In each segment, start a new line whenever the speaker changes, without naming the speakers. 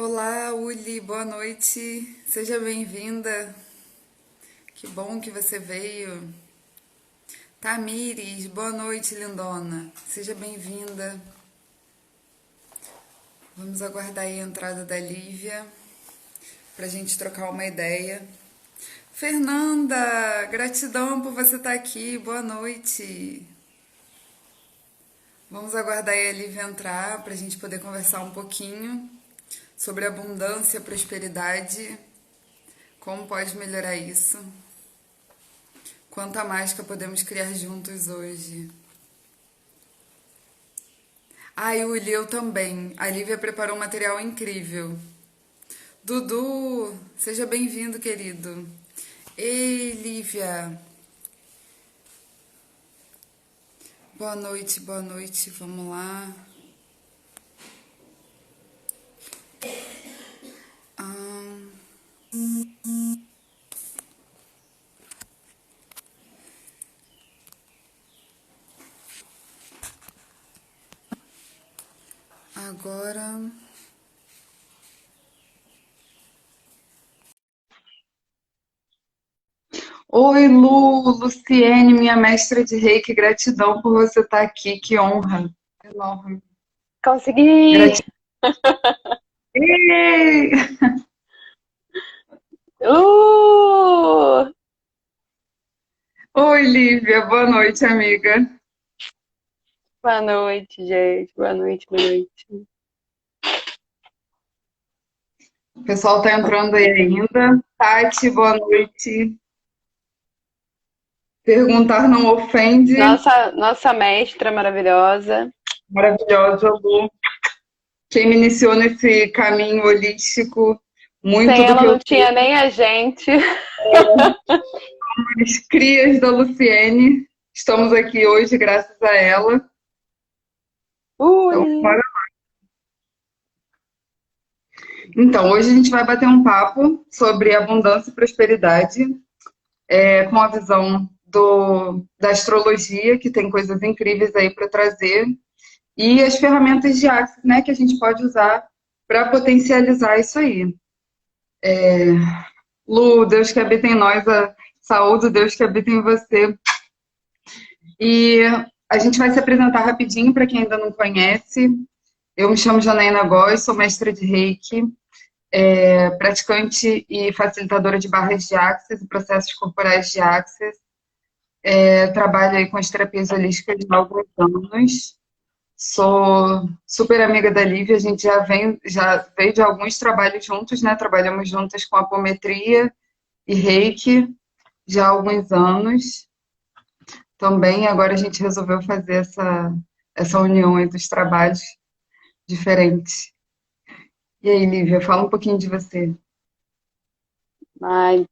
Olá, Uli, boa noite. Seja bem-vinda. Que bom que você veio. Tamires, boa noite, lindona. Seja bem-vinda. Vamos aguardar aí a entrada da Lívia para a gente trocar uma ideia. Fernanda, gratidão por você estar aqui. Boa noite. Vamos aguardar aí a Lívia entrar para a gente poder conversar um pouquinho sobre abundância, prosperidade, como pode melhorar isso. Quanta mágica podemos criar juntos hoje. Ai, Uli, eu também. A Lívia preparou um material incrível. Dudu, seja bem-vindo, querido. Ei, Lívia. Boa noite, boa noite. Vamos lá. Ahn, agora. Oi, Lu, Luciene, minha mestra de reiki, gratidão por você estar aqui, que honra enorme.
Consegui!
Gratidão. Ei!
Uh!
Oi, Lívia, boa noite, amiga.
Boa noite, gente. Boa noite, boa noite.
O pessoal tá entrando aí ainda. Tati, boa noite. Perguntar não ofende.
Nossa mestra maravilhosa.
Maravilhosa, Lu. Quem me iniciou nesse caminho holístico, muito
Sem
do
ela
que eu
não tinha nem a gente.
fiz, crias da Luciene. Estamos aqui hoje graças a ela. Então,
Ui!
então, hoje a gente vai bater um papo sobre abundância e prosperidade, com a visão da astrologia, que tem coisas incríveis aí para trazer, e as ferramentas de Axis, né, que a gente pode usar para potencializar isso aí. Lu, Deus que habita em nós, a saúde, Deus que habita em você. E a gente vai se apresentar rapidinho para quem ainda não conhece. Eu me chamo Janaína Góes, sou mestra de Reiki, praticante e facilitadora de barras de Axis e processos corporais de Axis. Trabalho aí com as terapias holísticas há alguns anos. Sou super amiga da Lívia, a gente já veio de alguns trabalhos juntos, né? Trabalhamos juntas com apometria e Reiki já há alguns anos. Também agora a gente resolveu fazer essa união aí dos trabalhos diferentes. E aí, Lívia, fala um pouquinho de você.
Ai,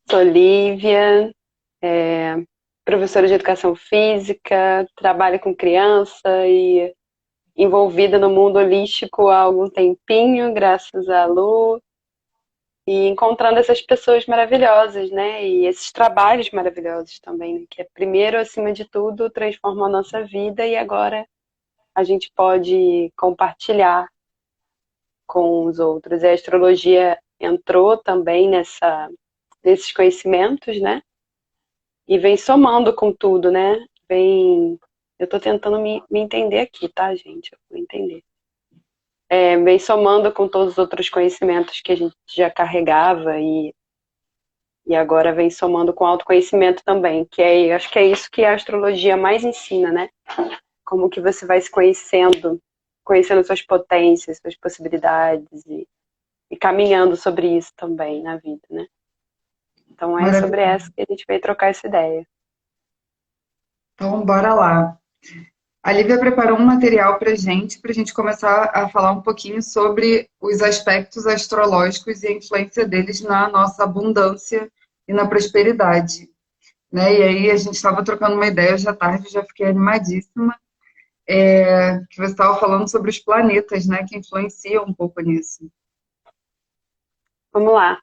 sou Lívia, professora de educação física, trabalho com criança e envolvida no mundo holístico há algum tempinho, graças à Lu. E encontrando essas pessoas maravilhosas, né? E esses trabalhos maravilhosos também, né? Que é primeiro, acima de tudo, transformou a nossa vida e agora a gente pode compartilhar com os outros. E a astrologia entrou também nesses conhecimentos, né? E vem somando com tudo, né? Eu tô tentando me entender aqui, tá, gente? Eu vou entender. Vem somando com todos os outros conhecimentos que a gente já carregava e agora vem somando com autoconhecimento também, acho que é isso que a astrologia mais ensina, né? Como que você vai se conhecendo suas potências, suas possibilidades e caminhando sobre isso também na vida, né? Então é sobre
Maravilha.
essa que a gente veio trocar essa ideia.
Então, bora lá. A Lívia preparou um material para a gente começar a falar um pouquinho sobre os aspectos astrológicos e a influência deles na nossa abundância e na prosperidade, né? E aí a gente estava trocando uma ideia hoje à tarde, já fiquei animadíssima, que você estava falando sobre os planetas, né, que influenciam um pouco nisso.
Vamos lá.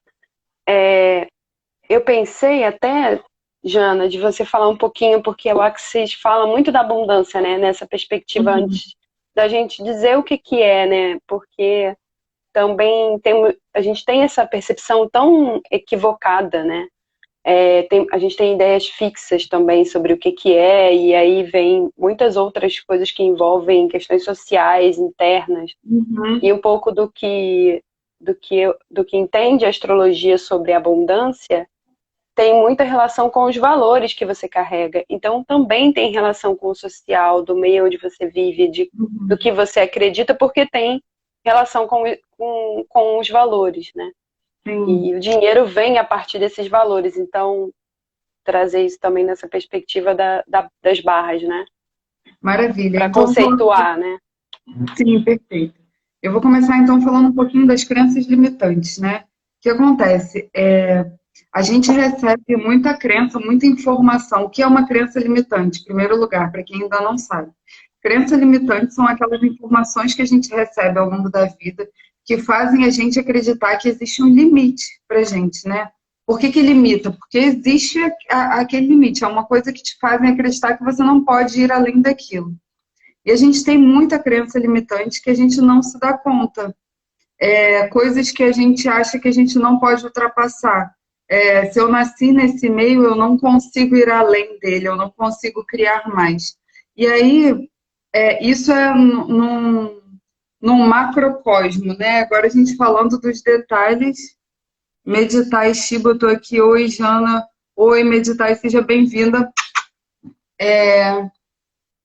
Eu pensei até, Jana, de você falar um pouquinho, porque o Axis fala muito da abundância, né? Nessa perspectiva antes da gente dizer o que que é, né? Porque também a gente tem essa percepção tão equivocada, né? A gente tem ideias fixas também sobre o que é, e aí vem muitas outras coisas que envolvem questões sociais, internas,
Uhum.
e um pouco do que entende a astrologia sobre abundância tem muita relação com os valores que você carrega. Então, também tem relação com o social, do meio onde você vive, do que você acredita, porque tem relação com os valores, né?
Sim,
E o dinheiro vem a partir desses valores. Então, trazer isso também nessa perspectiva das barras, né?
maravilha.
Para
Então,
conceituar, né?
sim, perfeito. Eu vou começar então falando um pouquinho das crenças limitantes, né? O que acontece? A gente recebe muita crença, muita informação. O que é uma crença limitante? Em primeiro lugar, para quem ainda não sabe. Crenças limitantes são aquelas informações que a gente recebe ao longo da vida que fazem a gente acreditar que existe um limite para a gente, né? Por que que limita? Porque existe aquele limite, é uma coisa que te fazem acreditar que você não pode ir além daquilo. E a gente tem muita crença limitante que a gente não se dá conta. Coisas que a gente acha que a gente não pode ultrapassar. Se eu nasci nesse meio, eu não consigo ir além dele, eu não consigo criar mais. E aí, isso é num macrocosmo, né? Agora a gente falando dos detalhes. Meditar, Shiba, eu tô aqui. Oi, Jana. Oi, Meditar, seja bem-vinda.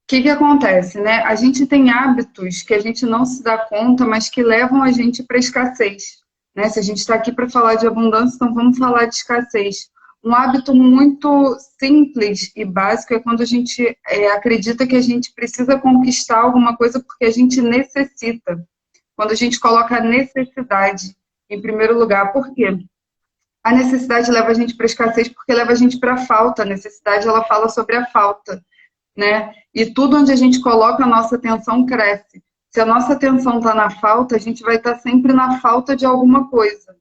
Que acontece, né? A gente tem hábitos que a gente não se dá conta, mas que levam a gente para escassez, né? Se a gente está aqui para falar de abundância, então vamos falar de escassez. Um hábito muito simples e básico é quando a gente acredita que a gente precisa conquistar alguma coisa porque a gente necessita. Quando a gente coloca a necessidade em primeiro lugar. Por quê? A necessidade leva a gente para a escassez porque leva a gente para a falta. A necessidade, ela fala sobre a falta, né? E tudo onde a gente coloca a nossa atenção cresce. Se a nossa atenção está na falta, a gente vai estar sempre na falta de alguma coisa.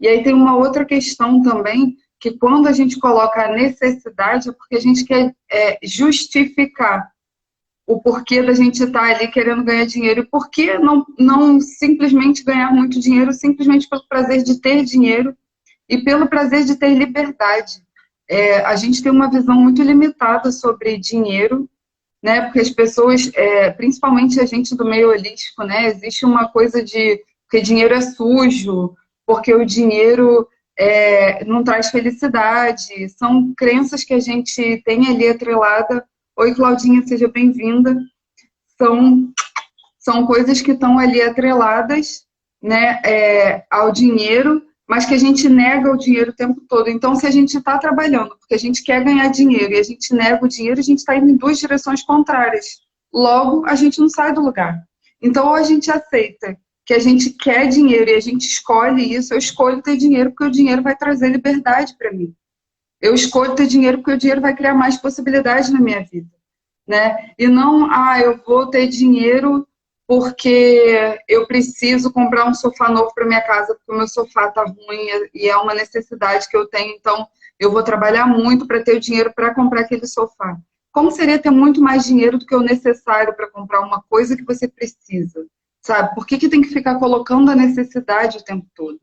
E aí tem uma outra questão também, que quando a gente coloca a necessidade, é porque a gente quer justificar o porquê da gente estar ali querendo ganhar dinheiro. E por que não simplesmente ganhar muito dinheiro, simplesmente pelo prazer de ter dinheiro e pelo prazer de ter liberdade. A gente tem uma visão muito limitada sobre dinheiro, né? Porque as pessoas, principalmente a gente do meio holístico, né? Existe uma coisa de que dinheiro é sujo, porque o dinheiro não traz felicidade. São crenças que a gente tem ali atrelada. Oi, Claudinha, seja bem-vinda. São coisas que estão ali atreladas, né, ao dinheiro, mas que a gente nega o dinheiro o tempo todo. Então, se a gente está trabalhando porque a gente quer ganhar dinheiro e a gente nega o dinheiro, a gente está indo em duas direções contrárias. Logo, a gente não sai do lugar. Então, ou a gente aceita que a gente quer dinheiro e a gente escolhe isso, eu escolho ter dinheiro porque o dinheiro vai trazer liberdade para mim. Eu escolho ter dinheiro porque o dinheiro vai criar mais possibilidades na minha vida, né? E não, eu vou ter dinheiro porque eu preciso comprar um sofá novo para minha casa, porque o meu sofá tá ruim e é uma necessidade que eu tenho, então eu vou trabalhar muito para ter o dinheiro para comprar aquele sofá. Como seria ter muito mais dinheiro do que o necessário para comprar uma coisa que você precisa, sabe? Por que tem que ficar colocando a necessidade o tempo todo?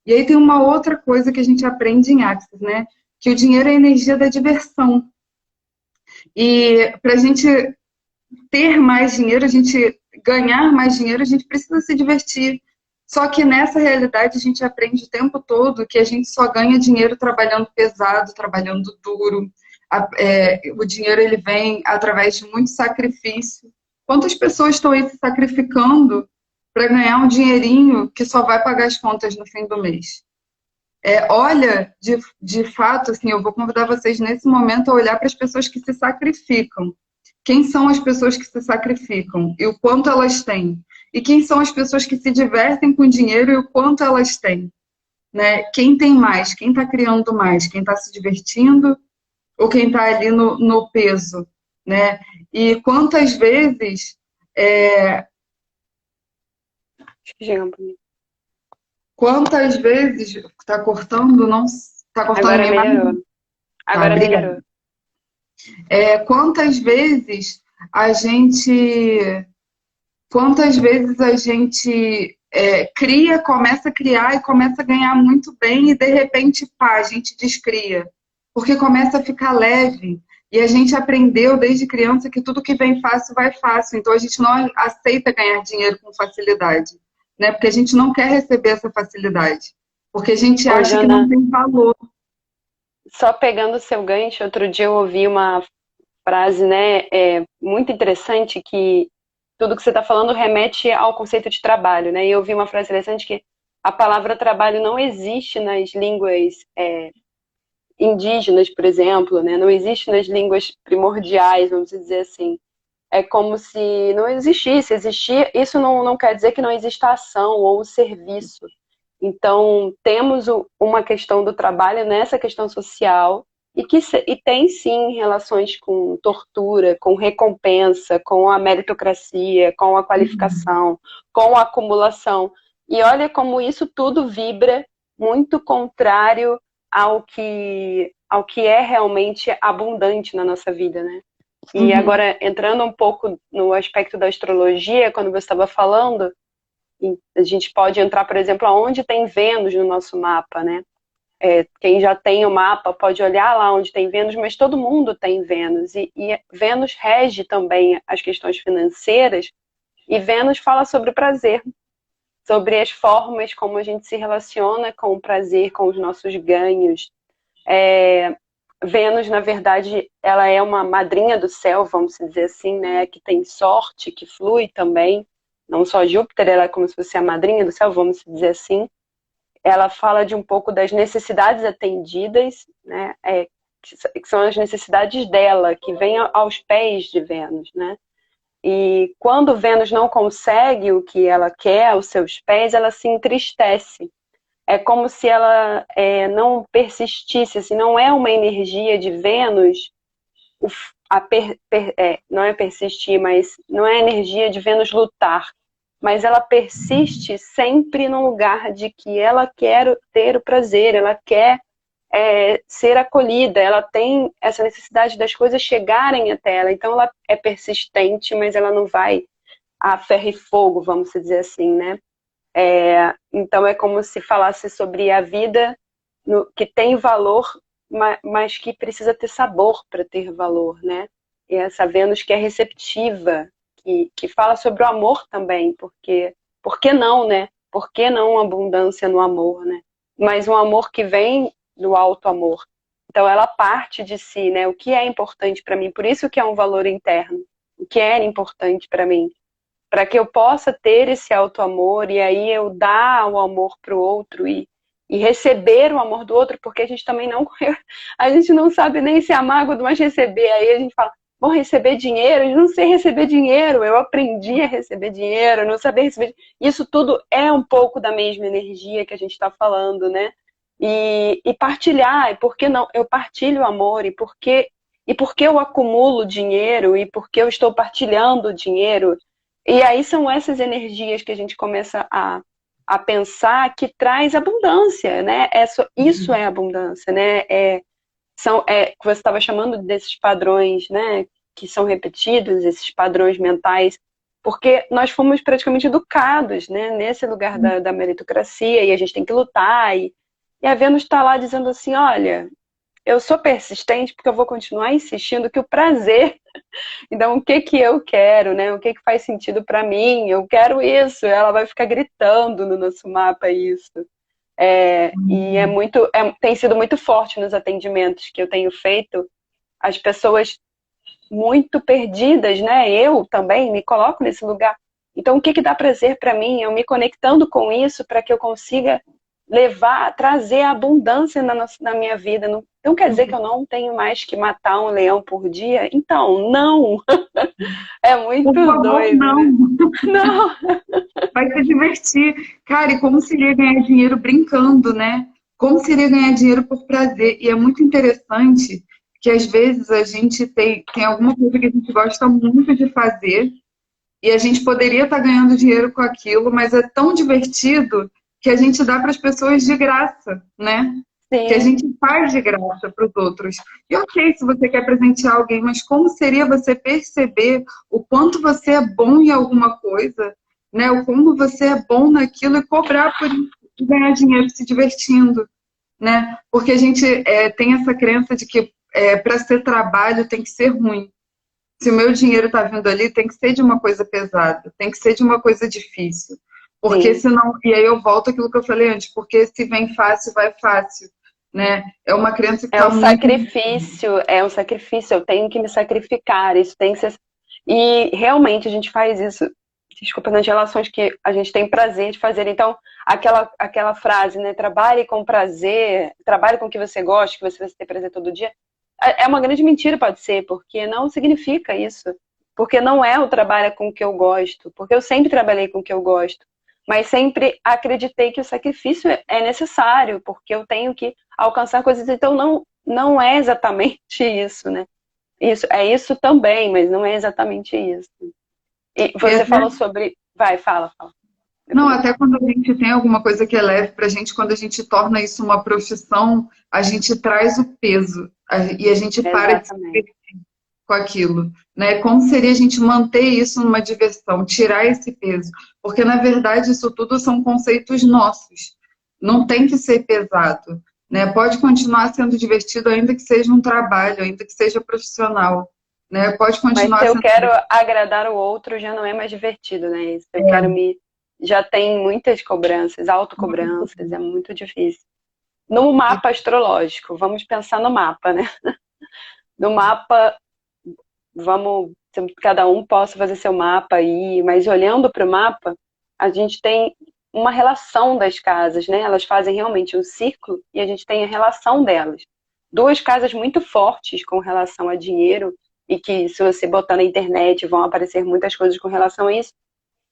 E aí tem uma outra coisa que a gente aprende em Axis, né? Que o dinheiro é a energia da diversão. E para a gente ter mais dinheiro, a gente ganhar mais dinheiro, a gente precisa se divertir. Só que nessa realidade a gente aprende o tempo todo que a gente só ganha dinheiro trabalhando pesado, trabalhando duro. O dinheiro ele vem através de muito sacrifício. Quantas pessoas estão aí se sacrificando para ganhar um dinheirinho que só vai pagar as contas no fim do mês? Olha, de fato, assim, eu vou convidar vocês nesse momento a olhar para as pessoas que se sacrificam. Quem são as pessoas que se sacrificam e o quanto elas têm? E quem são as pessoas que se divertem com dinheiro e o quanto elas têm? Né? Quem tem mais? Quem está criando mais? Quem está se divertindo ou quem está ali no peso? Né? E quantas vezes...
Acho que chega para mim.
Quantas vezes... Está cortando? Não está cortando
Agora
minha imagem?
melhorou. Agora melhorou.
Quantas vezes a gente cria, começa a criar e começa a ganhar muito bem e de repente, pá, a gente descria. Porque começa a ficar leve. E a gente aprendeu desde criança que tudo que vem fácil vai fácil. Então a gente não aceita ganhar dinheiro com facilidade, né? Porque a gente não quer receber essa facilidade. Porque a gente
Ô,
acha que não
Jana,
tem valor.
só pegando o seu gancho, outro dia eu ouvi uma frase, né, muito interessante, que tudo que você está falando remete ao conceito de trabalho, né? E eu ouvi uma frase interessante que a palavra trabalho não existe nas línguas indígenas, por exemplo, né? Não existe nas línguas primordiais, vamos dizer assim. É como se não existisse. Existir, isso não quer dizer que não exista ação ou serviço. Então, temos uma questão do trabalho nessa questão social e tem sim relações com tortura, com recompensa, com a meritocracia, com a qualificação, com a acumulação. E olha como isso tudo vibra muito contrário ao que é realmente abundante na nossa vida, né? E
Uhum.
agora, entrando um pouco no aspecto da astrologia, quando você estava falando, a gente pode entrar, por exemplo, aonde tem Vênus no nosso mapa, né? Quem já tem o mapa pode olhar lá onde tem Vênus, mas todo mundo tem Vênus. E Vênus rege também as questões financeiras, e Vênus fala sobre o prazer, sobre as formas como a gente se relaciona com o prazer, com os nossos ganhos. Vênus, na verdade, ela é uma madrinha do céu, vamos dizer assim, né? Que tem sorte, que flui também. Não só Júpiter, ela é como se fosse a madrinha do céu, vamos dizer assim. Ela fala de um pouco das necessidades atendidas, né? Que são as necessidades dela, que vêm aos pés de Vênus, né? E quando Vênus não consegue o que ela quer aos seus pés, ela se entristece. É como se ela não persistisse, assim, não é uma energia de Vênus, não é persistir, mas não é a energia de Vênus lutar, mas ela persiste sempre no lugar de que ela quer ter o prazer, ela quer ser acolhida, ela tem essa necessidade das coisas chegarem até ela, então ela é persistente, mas ela não vai a ferro e fogo, vamos dizer assim, né? Então é como se falasse sobre a vida que tem valor, mas que precisa ter sabor para ter valor, né? E essa Vênus que é receptiva, que fala sobre o amor também, porque por que não, né? Por que não abundância no amor, né? Mas um amor que vem do alto amor. Então ela parte de si, né? O que é importante para mim, por isso que é um valor interno. O que é importante para mim, para que eu possa ter esse auto-amor e aí eu dar o amor para o outro e receber o amor do outro, porque a gente também não a gente não sabe nem se amar, quanto mais receber. Aí a gente fala, vou receber dinheiro, eu não sei receber dinheiro, eu aprendi a receber dinheiro, eu não sabia receber. Isso tudo é um pouco da mesma energia que a gente está falando, né? E partilhar, e por que não? Eu partilho o amor, e por que eu acumulo dinheiro, e por que eu estou partilhando o dinheiro. E aí são essas energias que a gente começa a pensar que traz abundância, né? Isso é abundância, né? Que você estava chamando desses padrões, né? Que são repetidos, esses padrões mentais, porque nós fomos praticamente educados, né? Nesse lugar da meritocracia, e a gente tem que lutar, e a Vênus está lá dizendo assim, olha, eu sou persistente porque eu vou continuar insistindo que o prazer. Então, o que que eu quero, né? O que que faz sentido para mim? Eu quero isso. Ela vai ficar gritando no nosso mapa isso. E tem sido muito forte nos atendimentos que eu tenho feito. As pessoas muito perdidas, né? Eu também me coloco nesse lugar. Então, o que que dá prazer para mim? Eu me conectando com isso para que eu consiga trazer a abundância na minha vida. Não quer dizer que eu não tenho mais que matar um leão por dia? Então, não. É muito
Por favor,
doido,
não.
né? Não.
Vai se divertir. Cara, e como seria ganhar dinheiro brincando, né? Como seria ganhar dinheiro por prazer? E é muito interessante que às vezes a gente tem alguma coisa que a gente gosta muito de fazer e a gente poderia estar ganhando dinheiro com aquilo, mas é tão divertido que a gente dá para as pessoas de graça, né? Que a
Sim,
gente faz de graça para os outros. E ok, se você quer presentear alguém, mas como seria você perceber o quanto você é bom em alguma coisa né? O como você é bom naquilo e cobrar por isso, e ganhar dinheiro se divertindo, né? Porque a gente tem essa crença de que para ser trabalho tem que ser ruim. Se o meu dinheiro está vindo ali, tem que ser de uma coisa pesada, tem que ser de uma coisa difícil. Porque
Sim.
senão, e aí eu volto àquilo que eu falei antes, porque se vem fácil, vai fácil, né? É uma crença que está muito.
É um sacrifício, eu tenho que me sacrificar, isso tem que ser. E realmente a gente faz isso, desculpa, nas relações que a gente tem prazer de fazer. Então, aquela frase, né? Trabalhe com prazer, trabalhe com o que você gosta, que você vai ter prazer todo dia. É uma grande mentira, pode ser, porque não significa isso. Porque não é o trabalho com o que eu gosto, porque eu sempre trabalhei com o que eu gosto. Mas sempre acreditei que o sacrifício é necessário, porque eu tenho que alcançar coisas. Então, não é exatamente isso, né? Isso, é isso também, mas não é exatamente isso. E
E
você
até,
falou sobre. Vai, fala.
não,
Depois eu
até quando a gente tem alguma coisa que é leve para a gente, quando a gente torna isso uma profissão, a gente traz o peso e a gente para de
exatamente.
com aquilo, né? Como seria a gente manter isso numa diversão, tirar esse peso? Porque, na verdade, isso tudo são conceitos nossos. Não tem que ser pesado, né? Pode continuar sendo divertido, ainda que seja um trabalho, ainda que seja profissional, né? Pode
Mas se
continuar
eu
sendo.
quero agradar o outro, já não é mais divertido, né? Se eu quero me. Já tem muitas cobranças, autocobranças, é muito difícil. No mapa astrológico, vamos pensar no mapa, né? No mapa, vamos, cada um possa fazer seu mapa aí, mas olhando para o mapa, a gente tem uma relação das casas, né? Elas fazem realmente um círculo e a gente tem a relação delas. Duas casas muito fortes com relação a dinheiro e que se você botar na internet vão aparecer muitas coisas com relação a isso,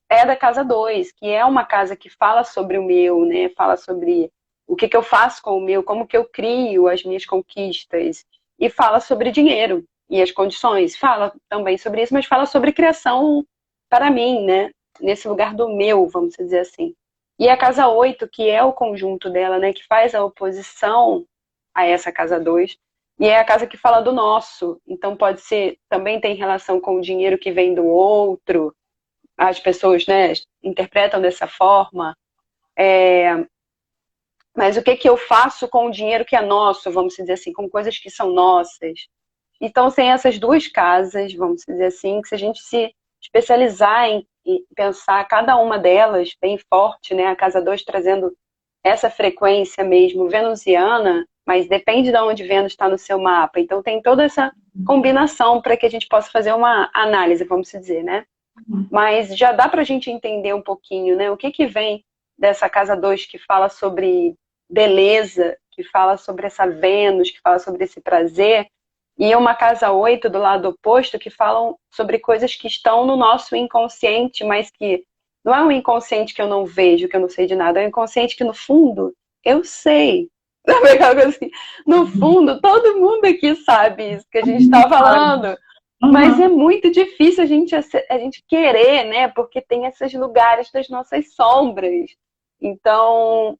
é da casa 2, que é uma casa que fala sobre o meu, né? Fala sobre o que eu faço com o meu, como que eu crio as minhas conquistas e fala sobre dinheiro e as condições. Fala também sobre isso, mas fala sobre criação para mim, né? Nesse lugar do meu, vamos dizer assim. E a casa 8, que é o conjunto dela, né? Que faz a oposição a essa casa 2, e é a casa que fala do nosso. Então pode ser, também tem relação com o dinheiro que vem do outro, as pessoas, né, interpretam dessa forma. Mas o que que eu faço com o dinheiro que é nosso, vamos dizer assim, com coisas que são nossas? Então, tem essas duas casas, vamos dizer assim, que se a gente se especializar em pensar cada uma delas bem forte, né, a casa 2 trazendo essa frequência mesmo venusiana, mas depende de onde Vênus está no seu mapa. Então, tem toda essa combinação para que a gente possa fazer uma análise, vamos dizer, né? Mas já dá para a gente entender um pouquinho, né? O que que vem dessa casa 2 que fala sobre beleza, que fala sobre essa Vênus, que fala sobre esse prazer, e uma casa 8 do lado oposto que falam sobre coisas que estão no nosso inconsciente, mas que não é um inconsciente que eu não vejo, que eu não sei de nada, é um inconsciente que no fundo eu sei. Sabe aquela coisa assim? No fundo, todo mundo aqui sabe isso que a gente está falando. Mas é
Uhum.
muito difícil a gente querer, né? Porque tem esses lugares das nossas sombras. Então,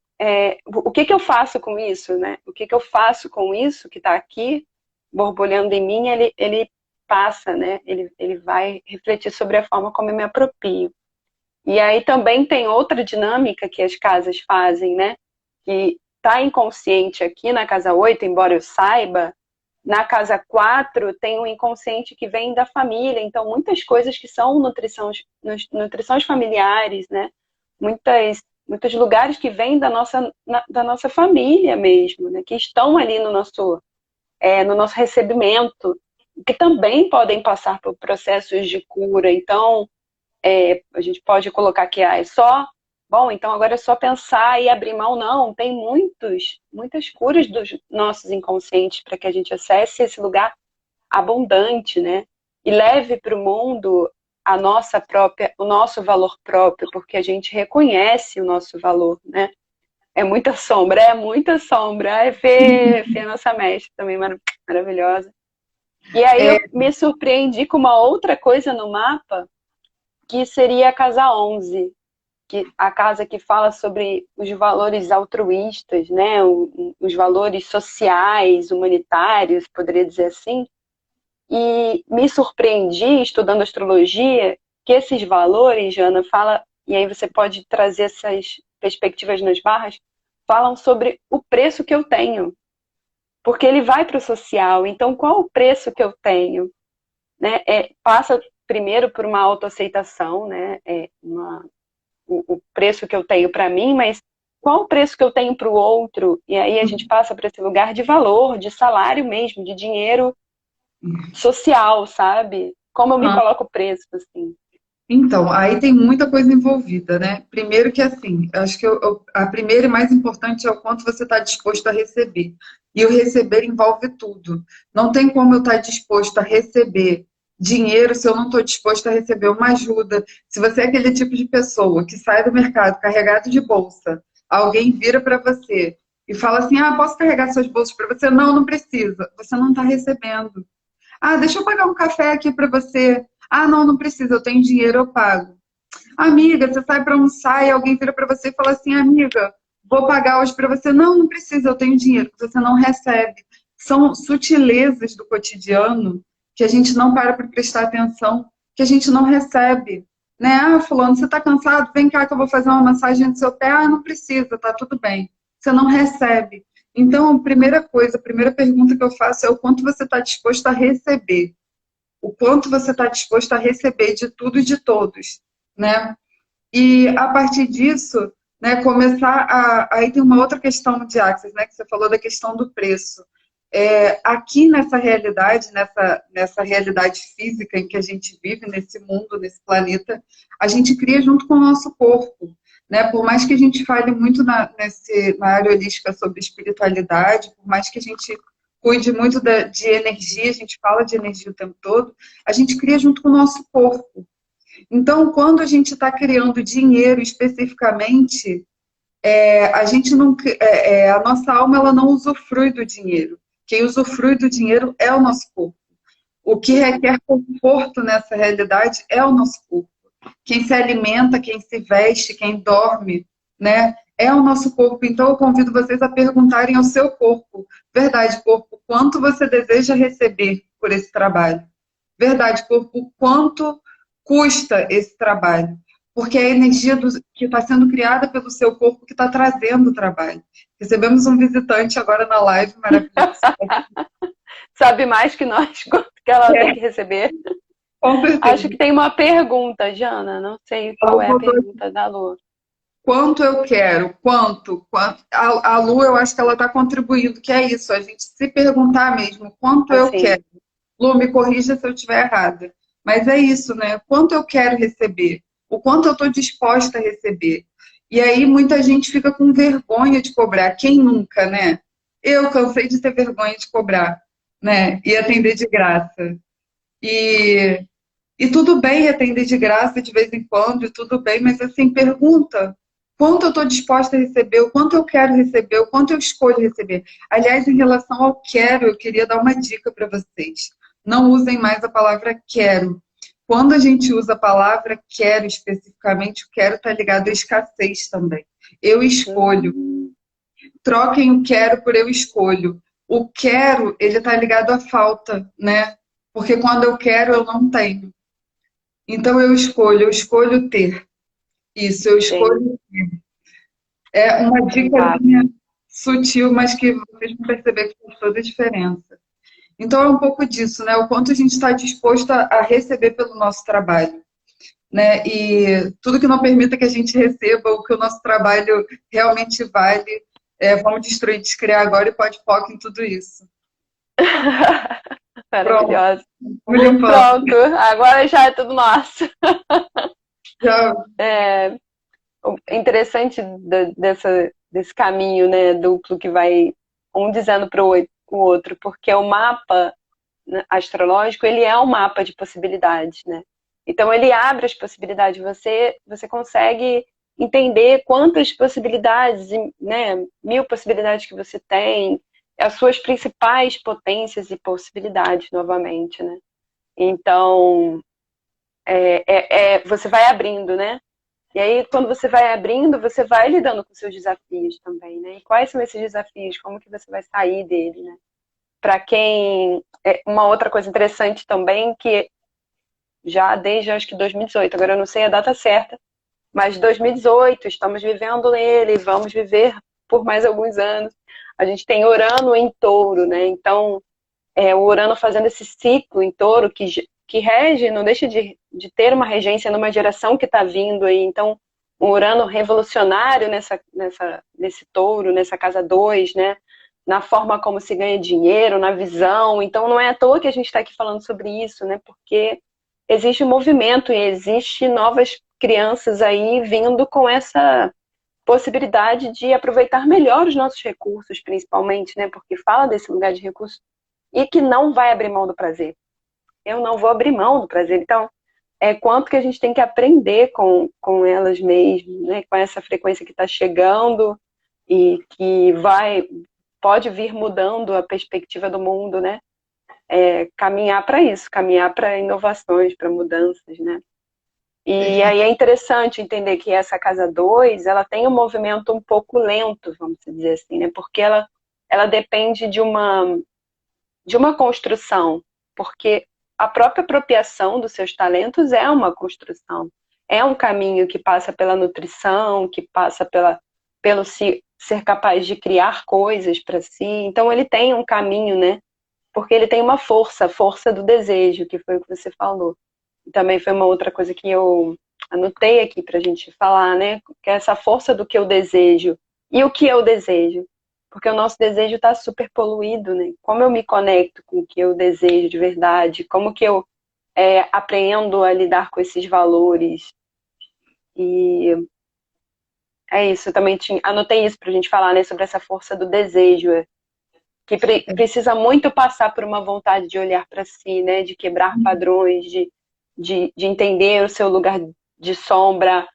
o que que eu faço com isso, né? O que que eu faço com isso que está aqui, borbulhando em mim, ele passa, né? Ele vai refletir sobre a forma como eu me aproprio. E aí também tem outra dinâmica que as casas fazem, né? Que está inconsciente aqui na casa 8, embora eu saiba, na casa 4 tem um inconsciente que vem da família, então muitas coisas que são nutrições familiares, né? Muitos lugares que vêm da nossa família mesmo, né? Que estão ali no nosso recebimento, que também podem passar por processos de cura. Então, a gente pode colocar que é só. Bom, então agora é só pensar e abrir mão. Não, tem muitas curas dos nossos inconscientes para que a gente acesse esse lugar abundante, né? E leve para o mundo o nosso valor próprio, porque a gente reconhece o nosso valor, né? É muita sombra, é muita sombra. Ai, Fê, nossa mestre também maravilhosa. E aí
É,
eu me surpreendi com uma outra coisa no mapa, que seria a casa 11, a casa que fala sobre os valores altruístas, né? Os valores sociais, humanitários, poderia dizer assim. E me surpreendi, estudando astrologia, que esses valores, Jana, fala e aí você pode trazer essas perspectivas nas barras, falam sobre o preço que eu tenho. Porque ele vai para o social, então qual o preço que eu tenho? Né? Passa primeiro por uma autoaceitação, né? O preço que eu tenho para mim, mas qual o preço que eu tenho para o outro? E aí a gente passa para esse lugar de valor, de salário mesmo, de dinheiro social, sabe? Como eu me coloco preço, assim.
Então, aí tem muita coisa envolvida, né? Primeiro que assim, eu acho que a primeira e mais importante é o quanto você está disposto a receber. E o receber envolve tudo. Não tem como eu estar disposto a receber dinheiro se eu não estou disposto a receber uma ajuda. Se você é aquele tipo de pessoa que sai do mercado carregado de bolsa, alguém vira para você e fala assim: ah, posso carregar suas bolsas para você? Não, não precisa. Você não está recebendo. Ah, deixa eu pagar um café aqui para você. Ah, não, não precisa, eu tenho dinheiro, eu pago. Amiga, você sai para almoçar e alguém vira para você e fala assim, amiga, vou pagar hoje para você. Não, não precisa, eu tenho dinheiro, porque você não recebe. São sutilezas do cotidiano que a gente não para prestar atenção, que a gente não recebe. Né? Ah, fulano, você está cansado? Vem cá que eu vou fazer uma massagem no seu pé. Ah, não precisa, tá tudo bem. Você não recebe. Então, a primeira coisa, a primeira pergunta que eu faço é o quanto você está disposto a receber. O quanto você está disposto a receber de tudo e de todos, né? E a partir disso, né, começar a... Aí tem uma outra questão de Axis, né, que você falou da questão do preço. Aqui nessa realidade física em que a gente vive, nesse mundo, nesse planeta, a gente cria junto com o nosso corpo. Né? Por mais que a gente fale muito na área holística sobre espiritualidade, por mais que a gente cuide muito de energia, a gente fala de energia o tempo todo, a gente cria junto com o nosso corpo. Então, quando a gente está criando dinheiro especificamente, a gente não, a nossa alma ela não usufrui do dinheiro. Quem usufrui do dinheiro é o nosso corpo. O que requer conforto nessa realidade é o nosso corpo. Quem se alimenta, quem se veste, quem dorme, né? É o nosso corpo. Então, eu convido vocês a perguntarem ao seu corpo. Verdade, corpo, quanto você deseja receber por esse trabalho? Verdade, corpo, quanto custa esse trabalho? Porque é a energia que está sendo criada pelo seu corpo que está trazendo o trabalho. Recebemos um visitante agora na live, maravilhoso.
Sabe mais que nós quanto que ela tem que receber.
Com certeza.
Acho que tem uma pergunta, Jana. Não sei qual é a pergunta da Lu.
Quanto eu quero? Quanto? A Lu, eu acho que ela está contribuindo, que é isso, a gente se perguntar mesmo, quanto eu
Assim,
quero? Lu, me corrija se eu estiver errada. Mas é isso, né? Quanto eu quero receber? O quanto eu estou disposta a receber? E aí muita gente fica com vergonha de cobrar. Quem nunca, né? Eu cansei de ter vergonha de cobrar, né? E atender de graça. E, e tudo bem atender de graça de vez em quando, e tudo bem, mas assim, pergunta. Quanto eu estou disposta a receber, o quanto eu quero receber, o quanto eu escolho receber. Aliás, em relação ao quero, eu queria dar uma dica para vocês. Não usem mais a palavra quero. Quando a gente usa a palavra quero especificamente, o quero está ligado à escassez também. Eu escolho. Troquem o quero por eu escolho. O quero, ele está ligado à falta, né? Porque quando eu quero, eu não tenho. Então eu escolho ter. Isso, eu
sim,
escolho. É uma
tá.
dicasinha sutil, mas que vocês vão perceber que faz toda a diferença. Então é um pouco disso, né? O quanto a gente está disposto a receber pelo nosso trabalho, né? E tudo que não permita que a gente receba o que o nosso trabalho realmente vale, vamos destruir, descriar agora e pode foco em tudo isso. Pronto,
Maravilhosa.
me limpando.
Pronto, agora já é tudo nosso.
Já,
É interessante desse caminho, né, duplo que vai um dizendo para o outro, porque o mapa, né, astrológico, ele é um mapa de possibilidades, né? Então ele abre as possibilidades, você consegue entender quantas possibilidades, né, 1000 possibilidades que você tem, as suas principais potências e possibilidades novamente, né? Então você vai abrindo, né? E aí, quando você vai abrindo, você vai lidando com seus desafios também, né? E quais são esses desafios? Como que você vai sair dele, né? Para quem... uma outra coisa interessante também, que já desde, acho que 2018, agora eu não sei a data certa, Mas 2018, estamos vivendo ele, vamos viver por mais alguns anos. A gente tem Urano em Touro, né? Então, o Urano fazendo esse ciclo em Touro, que rege, não deixa de ter uma regência numa geração que está vindo aí. Então, um Urano revolucionário nesse Touro, nessa casa 2, né? Na forma como se ganha dinheiro, na visão. Então, não é à toa que a gente está aqui falando sobre isso, né? Porque existe um movimento e existe novas crianças aí vindo com essa possibilidade de aproveitar melhor os nossos recursos, principalmente, né? Porque fala desse lugar de recursos e que não vai abrir mão do prazer. Eu não vou abrir mão do prazer. Então, quanto que a gente tem que aprender com elas mesmas, né? Com essa frequência que está chegando e que pode vir mudando a perspectiva do mundo, né? Caminhar para isso, caminhar para inovações, para mudanças, né? E aí é interessante entender que essa casa 2, ela tem um movimento um pouco lento, vamos dizer assim, né? Porque ela depende de uma construção, porque a própria apropriação dos seus talentos é uma construção, é um caminho que passa pela nutrição, que passa pelo ser capaz de criar coisas para si. Então ele tem um caminho, né? Porque ele tem uma força, a força do desejo, que foi o que você falou. E também foi uma outra coisa que eu anotei aqui para a gente falar, né? Que é essa força do que eu desejo. E o que eu desejo? Porque o nosso desejo está super poluído, né? Como eu me conecto com o que eu desejo de verdade? Como que eu aprendo a lidar com esses valores? E é isso, eu também anotei isso para a gente falar, né? Sobre essa força do desejo, que precisa muito passar por uma vontade de olhar para si, né? De quebrar padrões, de entender o seu lugar de sombra,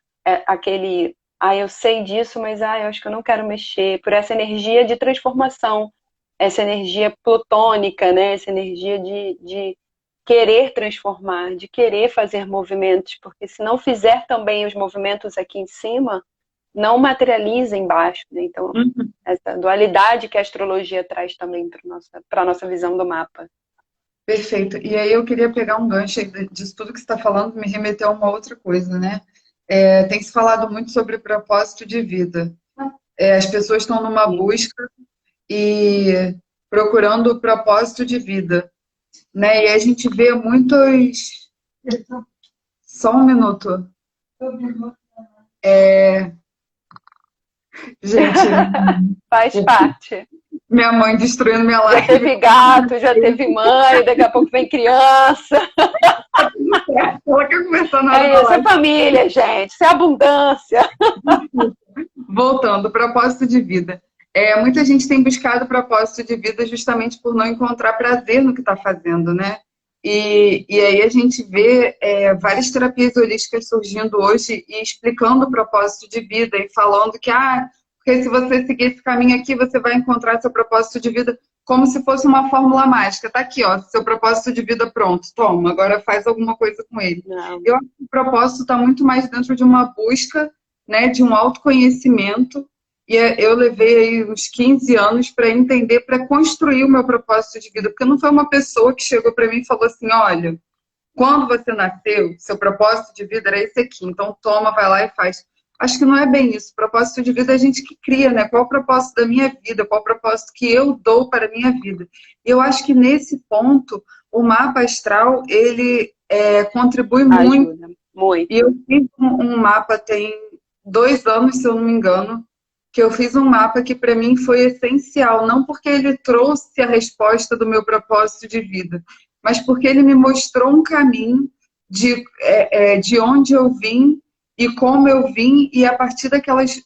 eu sei disso, mas eu acho que eu não quero mexer, por essa energia de transformação, essa energia plutônica, né? Essa energia de querer transformar, de querer fazer movimentos, porque se não fizer também os movimentos aqui em cima, não materializa embaixo, né? Então, essa dualidade que a astrologia traz também para a nossa visão do mapa.
Perfeito. E aí eu queria pegar um gancho aí disso tudo que você está falando, me remeter a uma outra coisa, né? Tem se falado muito sobre propósito de vida. As pessoas estão numa busca e procurando o propósito de vida, né? E a gente vê muitos... Só um minuto. Gente,
Faz parte.
minha mãe destruindo minha
Já
live.
teve gato, já teve mãe, daqui a pouco vem criança.
Ela quer conversar na hora da
Isso,
live.
é família, gente, isso é abundância.
Voltando, propósito de vida. Muita gente tem buscado propósito de vida justamente por não encontrar prazer no que está fazendo, né? E aí a gente vê várias terapias holísticas surgindo hoje e explicando o propósito de vida e falando que, porque se você seguir esse caminho aqui, você vai encontrar seu propósito de vida como se fosse uma fórmula mágica. Tá aqui, ó, seu propósito de vida pronto. Toma, agora faz alguma coisa com ele.
Não.
Eu acho que o propósito está muito mais dentro de uma busca, né, de um autoconhecimento, e eu levei aí uns 15 anos para entender, para construir o meu propósito de vida, porque não foi uma pessoa que chegou para mim e falou assim, olha, quando você nasceu, seu propósito de vida era esse aqui, então toma, vai lá e faz. Acho que não é bem isso, o propósito de vida é a gente que cria, né, qual é o propósito da minha vida, qual é o propósito que eu dou para a minha vida. E eu acho que nesse ponto, o mapa astral, ele contribui muito.
Muito.
E eu fiz um mapa tem 2 anos, se eu não me engano, que eu fiz um mapa que para mim foi essencial, não porque ele trouxe a resposta do meu propósito de vida, mas porque ele me mostrou um caminho de onde eu vim e como eu vim, e a partir daquelas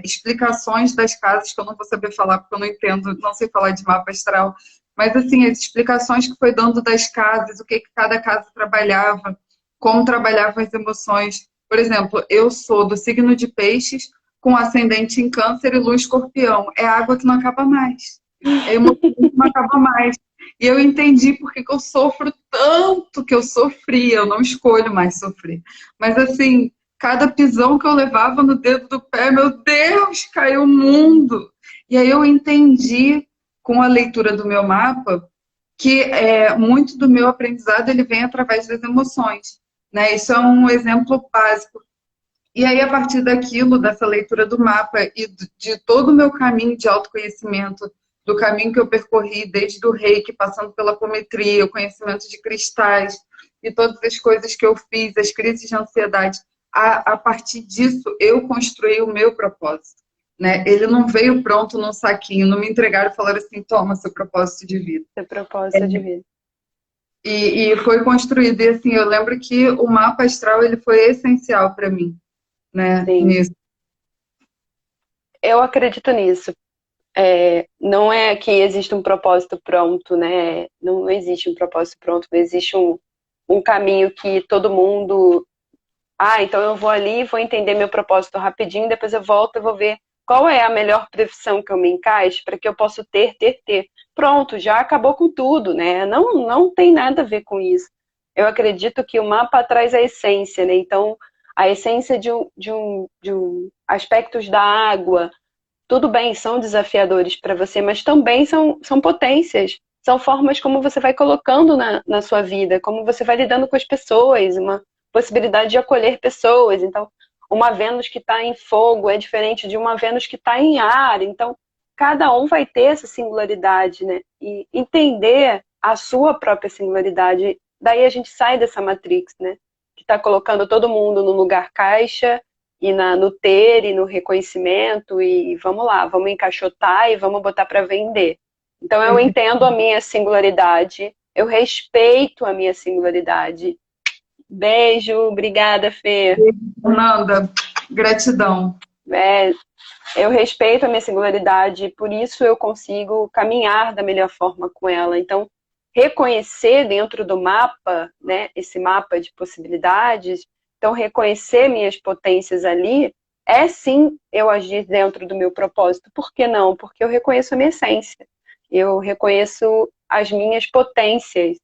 explicações das casas, que eu não vou saber falar porque eu não entendo, não sei falar de mapa astral, mas assim, as explicações que foi dando das casas, o que cada casa trabalhava, como trabalhavam as emoções. Por exemplo, eu sou do signo de Peixes, com ascendente em Câncer e Lua Escorpião. É água que não acaba mais. É emoção que não acaba mais. E eu entendi porque que eu sofro tanto que eu sofri. Eu não escolho mais sofrer. Mas assim, cada pisão que eu levava no dedo do pé, meu Deus, caiu o mundo. E aí eu entendi, com a leitura do meu mapa, que muito do meu aprendizado ele vem através das emoções, né? Isso é um exemplo básico. E aí, a partir daquilo, dessa leitura do mapa e de todo o meu caminho de autoconhecimento, do caminho que eu percorri desde o reiki, passando pela apometria, o conhecimento de cristais e todas as coisas que eu fiz, as crises de ansiedade, a partir disso eu construí o meu propósito. Né? Ele não veio pronto num saquinho, não me entregaram e falaram assim, toma seu propósito de vida.
Seu propósito de vida.
E foi construído, e assim, eu lembro que o mapa astral ele foi essencial para mim, né,
Sim.
nisso.
Eu acredito nisso. Não é que existe um propósito pronto, né? Não existe um propósito pronto, não existe um caminho que todo mundo. Então eu vou ali, vou entender meu propósito rapidinho, depois eu volto e vou ver qual é a melhor profissão que eu me encaixe para que eu possa ter. Pronto, já acabou com tudo, né? Não tem nada a ver com isso. Eu acredito que o mapa traz a essência, né? Então, a essência de aspectos da água, tudo bem, são desafiadores para você, mas também são potências. São formas como você vai colocando na sua vida, como você vai lidando com as pessoas, uma possibilidade de acolher pessoas. Então, uma Vênus que está em fogo é diferente de uma Vênus que está em ar. Então, cada um vai ter essa singularidade, né? E entender a sua própria singularidade. Daí a gente sai dessa matrix, né? Que está colocando todo mundo no lugar caixa e no ter e no reconhecimento e vamos lá, vamos encaixotar e vamos botar para vender. Então eu entendo a minha singularidade, eu respeito a minha singularidade. Beijo, obrigada, Fê.
Fernanda, gratidão.
Eu respeito a minha singularidade, por isso eu consigo caminhar da melhor forma com ela. Então, reconhecer dentro do mapa, né, esse mapa de possibilidades, então reconhecer minhas potências ali, é sim eu agir dentro do meu propósito. Por que não? Porque eu reconheço a minha essência, eu reconheço as minhas potências,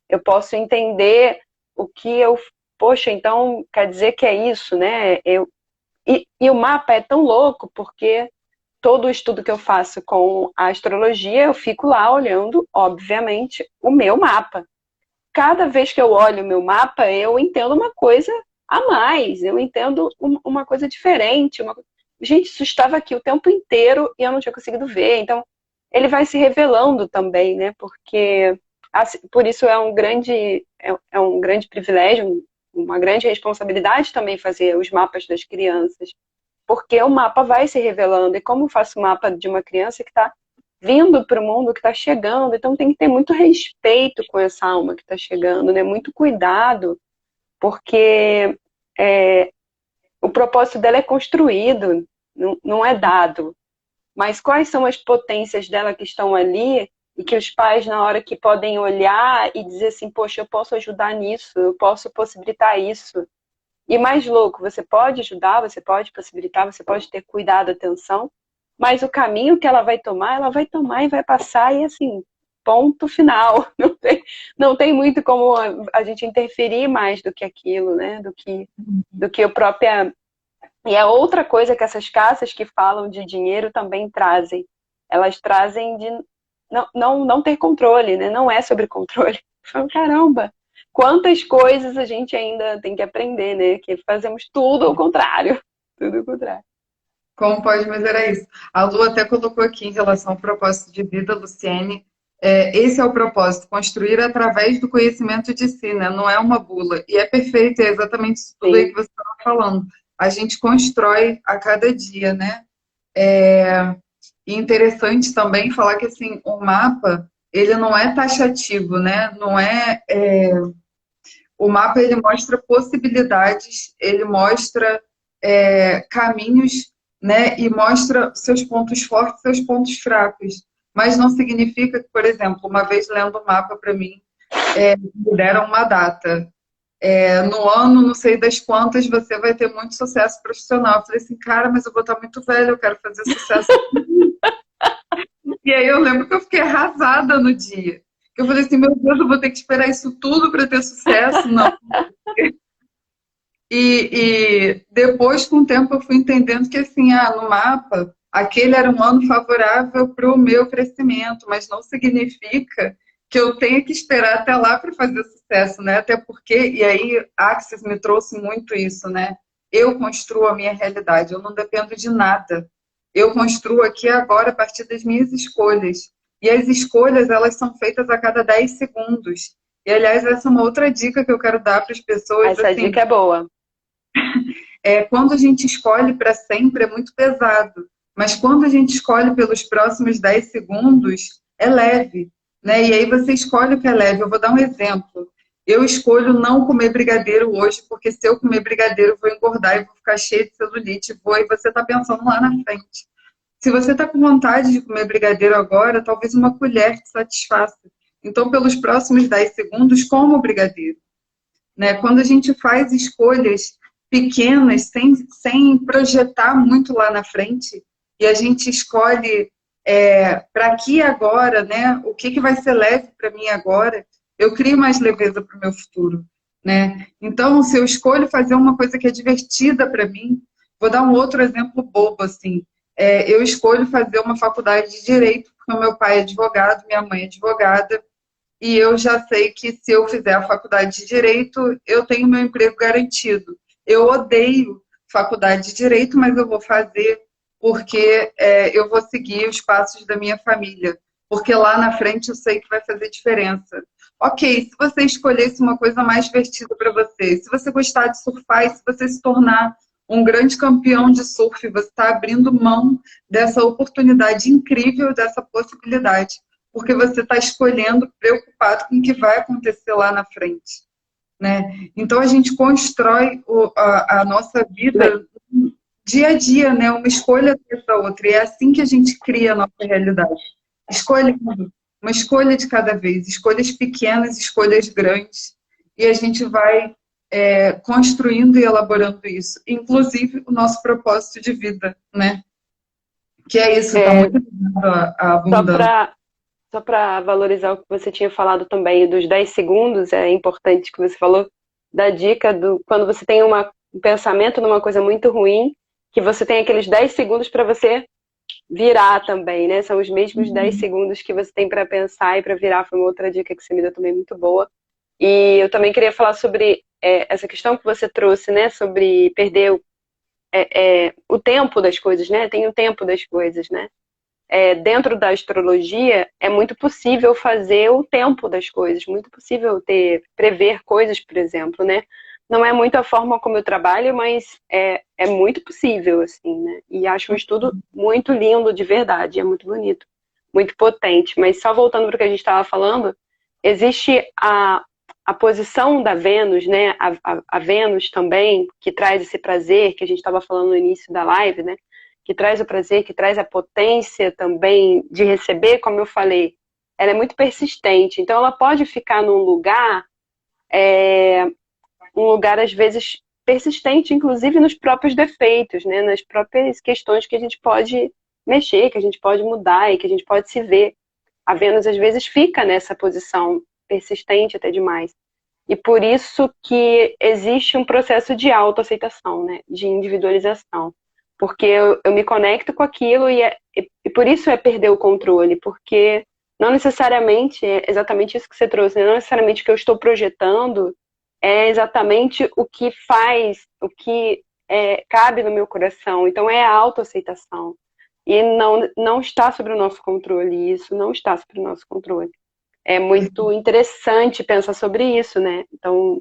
eu posso entender o que eu... Poxa, então quer dizer que é isso, né? E o mapa é tão louco porque todo o estudo que eu faço com a astrologia, eu fico lá olhando, obviamente, o meu mapa. Cada vez que eu olho o meu mapa, eu entendo uma coisa a mais, eu entendo uma coisa diferente. Gente, isso estava aqui o tempo inteiro e eu não tinha conseguido ver. Então, ele vai se revelando também, né? Porque, por isso é um grande privilégio, uma grande responsabilidade também fazer os mapas das crianças, porque o mapa vai se revelando. E como eu faço o mapa de uma criança que está vindo para o mundo, que está chegando, então tem que ter muito respeito com essa alma que está chegando, né? Muito cuidado, porque o propósito dela é construído, não é dado. Mas quais são as potências dela que estão ali e que os pais, na hora que podem olhar e dizer assim, poxa, eu posso ajudar nisso, eu posso possibilitar isso. E mais louco, você pode ajudar, você pode possibilitar, você pode ter cuidado, atenção, mas o caminho que ela vai tomar e vai passar, e assim, ponto final. Não tem muito como a gente interferir mais do que aquilo, né? Do que o próprio. E é outra coisa que essas caças que falam de dinheiro também trazem. Elas trazem de não ter controle, né? Não é sobre controle. Caramba, quantas coisas a gente ainda tem que aprender, né? Que fazemos tudo ao contrário. Tudo ao contrário.
Como pode, mas era isso. A Lu até colocou aqui em relação ao propósito de vida, Luciene. Esse é o propósito, construir através do conhecimento de si, né? Não é uma bula. E é perfeito, é exatamente isso tudo aí que você estava falando. A gente constrói a cada dia, né? E interessante também falar que assim, o mapa, ele não é taxativo, né? Não o mapa ele mostra possibilidades, ele mostra caminhos, né? E mostra seus pontos fortes, seus pontos fracos. Mas não significa que, por exemplo, uma vez lendo o mapa para mim, me deram uma data. No ano, não sei das quantas, você vai ter muito sucesso profissional. Eu falei assim, cara, mas eu vou estar muito velho, eu quero fazer sucesso. E aí eu lembro que eu fiquei arrasada no dia. Eu falei assim, meu Deus, eu vou ter que esperar isso tudo para ter sucesso? Não. E depois, com o tempo, eu fui entendendo que, assim, no mapa, aquele era um ano favorável para o meu crescimento, mas não significa que eu tenha que esperar até lá para fazer sucesso, né? Até porque, e aí, Axis me trouxe muito isso, né? eu construo a minha realidade, eu não dependo de nada. Eu construo aqui agora a partir das minhas escolhas. E as escolhas, elas são feitas a cada 10 segundos. E, aliás, essa é uma outra dica que eu quero dar para as pessoas,
Essa
assim,
dica é boa.
quando a gente escolhe para sempre é muito pesado, mas quando a gente escolhe pelos próximos 10 segundos, é leve, né? E aí você escolhe o que é leve. Eu vou dar um exemplo. Eu escolho não comer brigadeiro hoje, porque se eu comer brigadeiro, eu vou engordar e vou ficar cheia de celulite, e você está pensando lá na frente. Se você está com vontade de comer brigadeiro agora, talvez uma colher te satisfaça. Então, pelos próximos 10 segundos, coma o brigadeiro, né? Quando a gente faz escolhas pequenas, sem projetar muito lá na frente, e a gente escolhe para aqui agora, né? O que vai ser leve para mim agora, eu crio mais leveza para o meu futuro, né? Então, se eu escolho fazer uma coisa que é divertida para mim, vou dar um outro exemplo bobo, assim. Eu escolho fazer uma faculdade de Direito, porque o meu pai é advogado, minha mãe é advogada, e eu já sei que se eu fizer a faculdade de Direito, eu tenho meu emprego garantido. Eu odeio faculdade de Direito, mas eu vou fazer porque eu vou seguir os passos da minha família. Porque lá na frente eu sei que vai fazer diferença. Ok, se você escolhesse uma coisa mais divertida para você, se você gostar de surfar e se você se tornar um grande campeão de surf, você está abrindo mão dessa oportunidade incrível, dessa possibilidade, porque você está escolhendo preocupado com o que vai acontecer lá na frente, né? Então, a gente constrói a nossa vida dia a dia, né? Uma escolha atrás da outra, e é assim que a gente cria a nossa realidade. Escolhendo, uma escolha de cada vez, escolhas pequenas, escolhas grandes, e a gente vai construindo e elaborando isso, inclusive o nosso propósito de vida, né? Que é isso, está muito ligado à
Só
abundância.
para só para valorizar o que você tinha falado também dos 10 segundos, é importante que você falou da dica do quando você tem um pensamento numa coisa muito ruim, que você tem aqueles 10 segundos para você virar também, né? São os mesmos 10 segundos que você tem para pensar e para virar. Foi uma outra dica que você me deu também muito boa. E eu também queria falar sobre essa questão que você trouxe, né? Sobre perder o tempo das coisas, né? Tem o tempo das coisas, né? Dentro da astrologia, é muito possível fazer o tempo das coisas, muito possível prever coisas, por exemplo, né? Não é muito a forma como eu trabalho, mas é muito possível, assim, né? E acho um estudo muito lindo, de verdade, é muito bonito, muito potente. Mas só voltando para o que a gente estava falando, existe a posição da Vênus, né? A Vênus também, que traz esse prazer, que a gente estava falando no início da live, né? Que traz o prazer, que traz a potência também de receber, como eu falei, ela é muito persistente. Então, ela pode ficar num lugar, às vezes, persistente, inclusive nos próprios defeitos, né? Nas próprias questões que a gente pode mexer, que a gente pode mudar e que a gente pode se ver. A Vênus, às vezes, fica nessa posição persistente até demais. E por isso que existe um processo de autoaceitação, né? De individualização. Porque eu me conecto com aquilo e por isso é perder o controle, porque não necessariamente é exatamente isso que você trouxe, né? Não necessariamente o que eu estou projetando é exatamente o que faz, o que cabe no meu coração. Então é a autoaceitação. E não está sob o nosso controle, isso não está sob o nosso controle. É muito interessante pensar sobre isso, né? Então,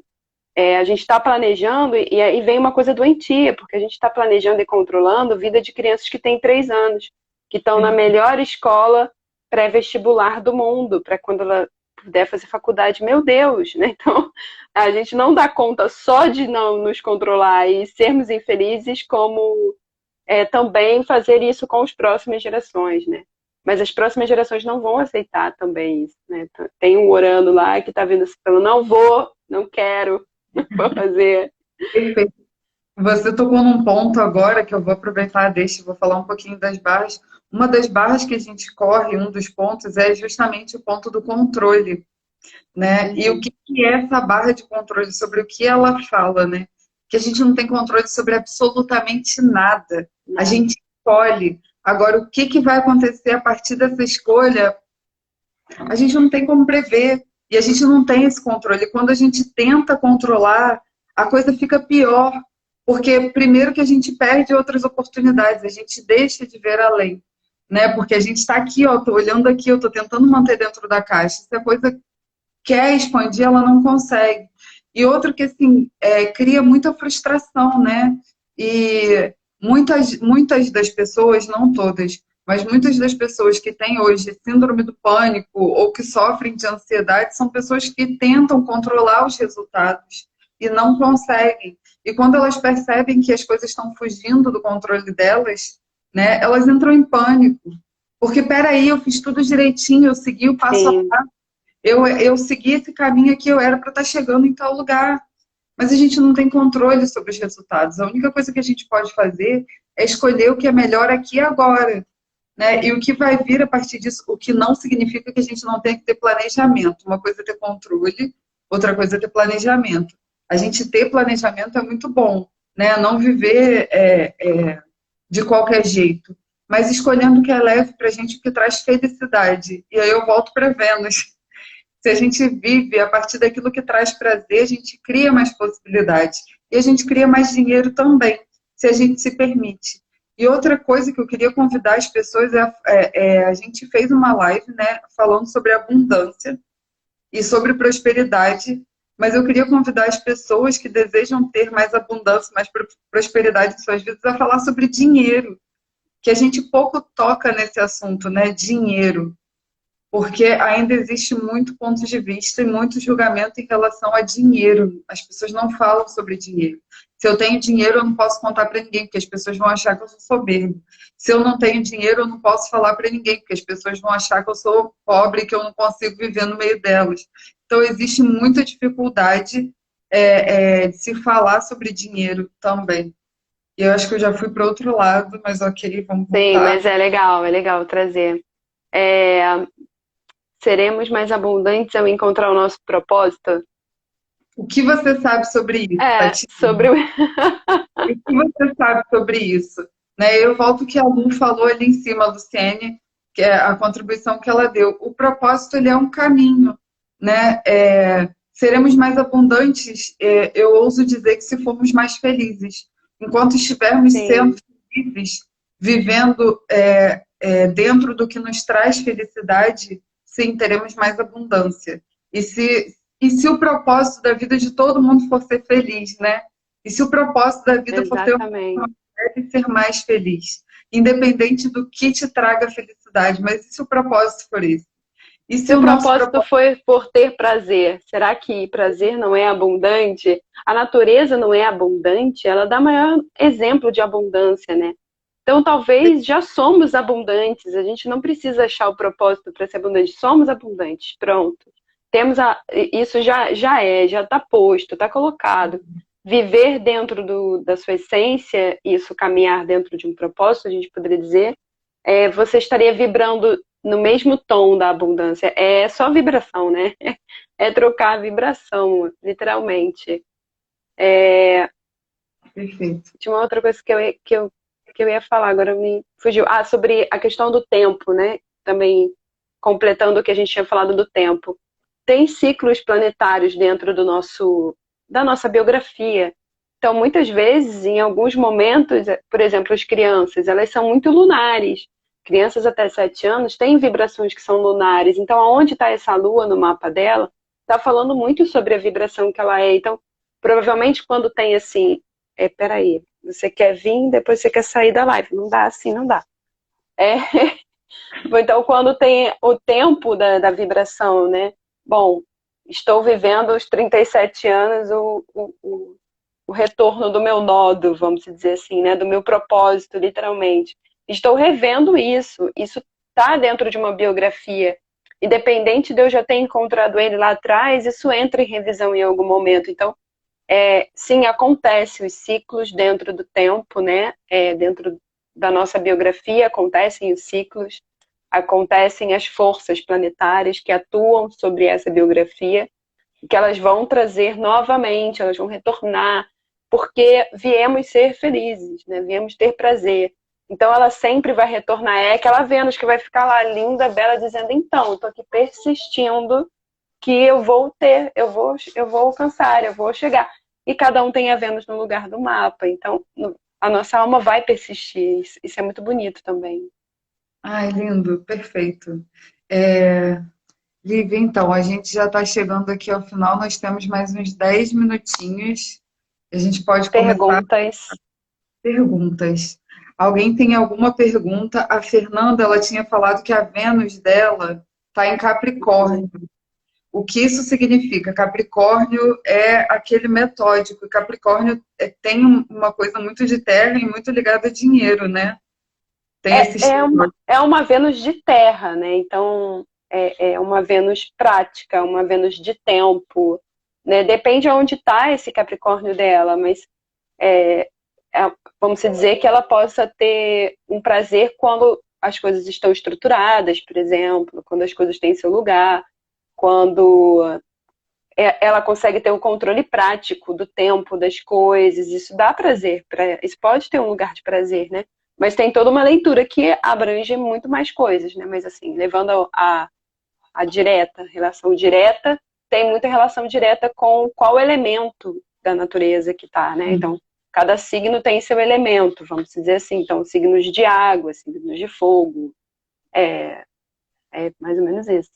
a gente está planejando e aí vem uma coisa doentia, porque a gente está planejando e controlando a vida de crianças que têm 3 anos, que estão na melhor escola pré-vestibular do mundo, para quando ela puder fazer faculdade, meu Deus, né? Então, a gente não dá conta só de não nos controlar e sermos infelizes, como também fazer isso com as próximas gerações, né? Mas as próximas gerações não vão aceitar também isso, né? Tem um Urano lá que está vindo assim, falando, não vou, não quero, vou fazer.
Perfeito. Você tocou num ponto agora que eu vou aproveitar, vou falar um pouquinho das barras. Uma das barras que a gente corre, um dos pontos, é justamente o ponto do controle, né? E o que é essa barra de controle, sobre o que ela fala, né? Que a gente não tem controle sobre absolutamente nada. A gente escolhe. Agora, o que vai acontecer a partir dessa escolha, a gente não tem como prever. E a gente não tem esse controle. Quando a gente tenta controlar, a coisa fica pior. Porque primeiro que a gente perde outras oportunidades, a gente deixa de ver além, né? Porque a gente está aqui, ó, tô olhando aqui, eu tô tentando manter dentro da caixa. Se a coisa quer expandir, ela não consegue. E outro que, assim, cria muita frustração, né? E muitas das pessoas, não todas, mas muitas das pessoas que têm hoje síndrome do pânico ou que sofrem de ansiedade são pessoas que tentam controlar os resultados e não conseguem. E quando elas percebem que as coisas estão fugindo do controle delas, né, elas entram em pânico. Porque, peraí, eu fiz tudo direitinho, eu segui o passo a
Sim,
passo, eu segui esse caminho aqui, eu era para estar chegando em tal lugar. Mas a gente não tem controle sobre os resultados. A única coisa que a gente pode fazer é escolher o que é melhor aqui e agora, né? E o que vai vir a partir disso, o que não significa que a gente não tenha que ter planejamento. Uma coisa é ter controle, outra coisa é ter planejamento. A gente ter planejamento é muito bom, né? Não viver de qualquer jeito, mas escolhendo o que é leve para a gente, o que traz felicidade. E aí eu volto para Vênus. Se a gente vive a partir daquilo que traz prazer, a gente cria mais possibilidades. E a gente cria mais dinheiro também, se a gente se permite. E outra coisa que eu queria convidar as pessoas a gente fez uma live, né, falando sobre abundância e sobre prosperidade, mas eu queria convidar as pessoas que desejam ter mais abundância, mais prosperidade em suas vidas, a falar sobre dinheiro, que a gente pouco toca nesse assunto, né, dinheiro, porque ainda existe muito ponto de vista e muito julgamento em relação a dinheiro. As pessoas não falam sobre dinheiro. Se eu tenho dinheiro, eu não posso contar para ninguém, porque as pessoas vão achar que eu sou soberbo. Se eu não tenho dinheiro, eu não posso falar para ninguém, porque as pessoas vão achar que eu sou pobre e que eu não consigo viver no meio delas. Então, existe muita dificuldade de se falar sobre dinheiro também. E eu acho que eu já fui para outro lado, mas ok, vamos
sim,
voltar.
mas é legal trazer. É, seremos mais abundantes ao encontrar o nosso propósito?
O que você sabe sobre isso,
É,
Tati?
sobre o.
E o que você sabe sobre isso? Né, eu volto ao que a Lu falou ali em cima, a Luciene, que é a contribuição que ela deu. O propósito, ele é um caminho, né? Seremos mais abundantes, eu ouso dizer que se formos mais felizes. Enquanto estivermos sendo
Sim,
felizes, vivendo dentro do que nos traz felicidade, sim, teremos mais abundância. E se o propósito da vida de todo mundo for ser feliz, né? E se o propósito da vida for ter
exatamente.
deve ser mais feliz, independente do que te traga felicidade, mas e se o propósito for esse? E se
Se o
o nosso
propósito
propósito
foi por ter prazer, será que prazer não é abundante? A natureza não é abundante? Ela dá maior exemplo de abundância, né? Então, talvez já somos abundantes, a gente não precisa achar o propósito para ser abundante, somos abundantes, pronto. Temos isso já está posto, está colocado. Viver dentro da sua essência, isso caminhar dentro de um propósito, a gente poderia dizer, você estaria vibrando no mesmo tom da abundância. É só vibração, né? É trocar a vibração, literalmente.
perfeito?
Tinha uma outra coisa que eu ia falar, agora me fugiu. Ah, sobre a questão do tempo, né? Também completando o que a gente tinha falado do tempo. Tem ciclos planetários dentro da nossa biografia. Então, muitas vezes, em alguns momentos, por exemplo, as crianças, elas são muito lunares. Crianças até 7 anos têm vibrações que são lunares. Então, aonde está essa lua no mapa dela, está falando muito sobre a vibração que ela é. Então, provavelmente, quando tem assim, peraí, você quer vir, depois você quer sair da live. Não dá assim, não dá. É, então, quando tem o tempo da vibração, né? Bom, estou vivendo os 37 anos, o retorno do meu nodo, vamos dizer assim, né? Do meu propósito, literalmente. Estou revendo isso. Isso está dentro de uma biografia. Independente de eu já ter encontrado ele lá atrás, isso entra em revisão em algum momento. Então, sim, acontece os ciclos dentro do tempo, né? Dentro da nossa biografia acontecem os ciclos, acontecem as forças planetárias que atuam sobre essa biografia, que elas vão trazer novamente, elas vão retornar, porque viemos ser felizes, né? Viemos ter prazer. Então ela sempre vai retornar. É aquela Vênus que vai ficar lá linda, bela, dizendo, então, estou aqui persistindo que eu vou ter, eu vou alcançar, eu vou chegar. e cada um tem a Vênus no lugar do mapa. Então, a nossa alma vai persistir. Isso é muito bonito também.
Ai, lindo, perfeito. É, Lívia, então, a gente já está chegando aqui ao final, nós temos mais uns 10 minutinhos. A gente pode começar
Perguntas.
perguntas. Alguém tem alguma pergunta? A Fernanda, ela tinha falado que a Vênus dela está em Capricórnio. O que isso significa? Capricórnio é aquele metódico. Capricórnio tem uma coisa muito de terra e muito ligada a dinheiro, né? Tem esse
É uma Vênus de terra, né? Então, é uma Vênus prática, uma Vênus de tempo, né? Depende aonde está esse Capricórnio dela, mas vamos dizer que ela possa ter um prazer quando as coisas estão estruturadas, por exemplo, quando as coisas têm seu lugar, quando ela consegue ter um controle prático do tempo das coisas, isso dá prazer, isso pode ter um lugar de prazer, né? Mas tem toda uma leitura que abrange muito mais coisas, né? Mas assim, levando a direta, relação direta, tem muita relação direta com qual elemento da natureza que tá, né? Então, cada signo tem seu elemento, vamos dizer assim. Então, signos de água, signos de fogo, é mais ou menos isso.